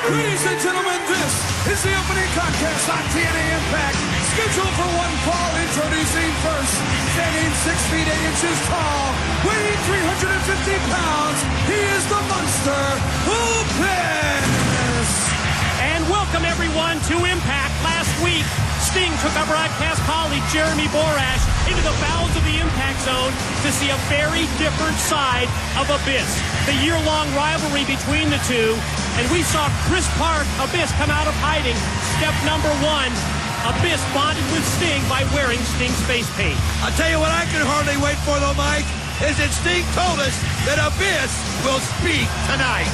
Ladies and gentlemen, this is the opening contest on TNA Impact. Scheduled for one fall, introducing first. Standing 6 feet 8 inches tall, weighing 350 pounds, he is the monster, Abyss. And welcome everyone to Impact. Last week, Sting took our broadcast colleague Jeremy Borash into the bowels of the Impact Zone to see a very different side of Abyss. The year-long rivalry between the two, and we saw Chris Park, Abyss, come out of hiding. Step number one, Abyss bonded with Sting by wearing Sting's face paint. I'll tell you what I can hardly wait for, though, Mike, is that Sting told us that Abyss will speak tonight.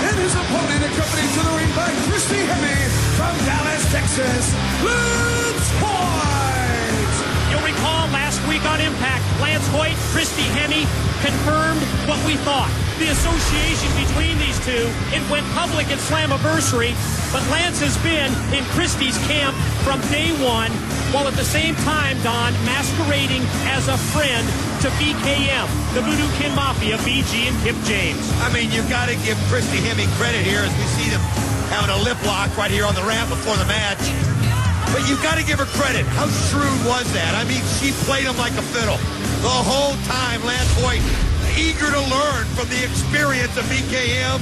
And his opponent, accompanied to the ring by Christy Hemme from Dallas, Texas, Lance Hoyt. You'll recall last week on Impact, Lance Hoyt, Christy Hemme confirmed what we thought. The association between these two, it went public at Slammiversary, but Lance has been in Christy's camp from day one, while at the same time, Don, masquerading as a friend to BKM, the Voodoo Kin Mafia, BG and Kip James. I mean, you've got to give Christy Hemme credit here as we see them having a lip lock right here on the ramp before the match. But you've got to give her credit. How shrewd was that? I mean, she played him like a fiddle. The whole time, Lance Hoyt eager to learn from the experience of BKM,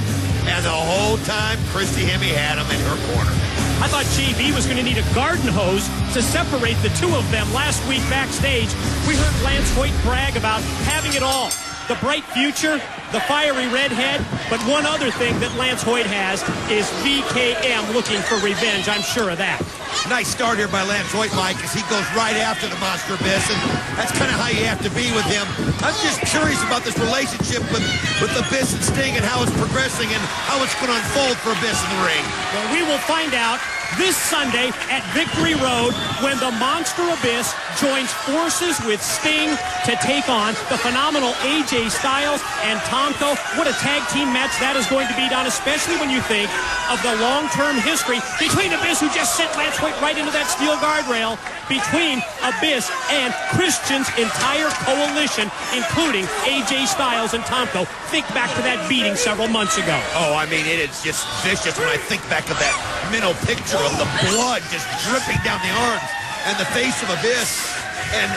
and the whole time, Christy Hemme had him in her corner. I thought JB was going to need a garden hose to separate the two of them. Last week backstage, we heard Lance Hoyt brag about having it all. The bright future, the fiery redhead, but one other thing that Lance Hoyt has is BKM looking for revenge. I'm sure of that. Nice start here by Lance Hoyt, Mike, as he goes right after the Monster Abyss, and that's kind of how you have to be with him. I'm just curious about this relationship with Abyss and Sting and how it's progressing and how it's going to unfold for Abyss in the ring. Well, we will find out this Sunday at Victory Road when the Monster Abyss joins forces with Sting to take on the phenomenal AJ Styles and Tomko. What a tag team match that is going to be, Don, especially when you think of the long-term history between Abyss, who just sent Lance Hoyt right into that steel guardrail, between Abyss and Christian's entire coalition, including AJ Styles and Tomko. Think back to that beating several months ago. Oh, I mean, it is just vicious when I think back of that mental picture of the blood just dripping down the arms and the face of Abyss. And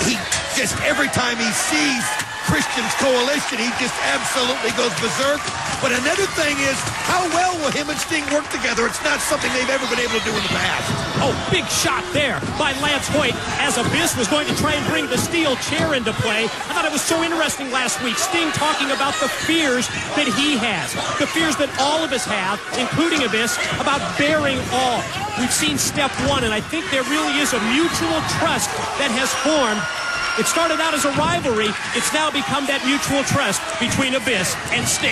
he just, every time he sees Christian's coalition, he just absolutely goes berserk. But another thing is, how well will him and Sting work together? It's not something they've ever been able to do in the past. Oh, big shot there by Lance Hoyt as Abyss was going to try and bring the steel chair into play. I thought it was so interesting last week, Sting talking about the fears that he has, the fears that all of us have, including Abyss, about bearing all. We've seen step one, and I think there really is a mutual trust that has formed. It started out as a rivalry. It's now become that mutual trust between Abyss and Sting.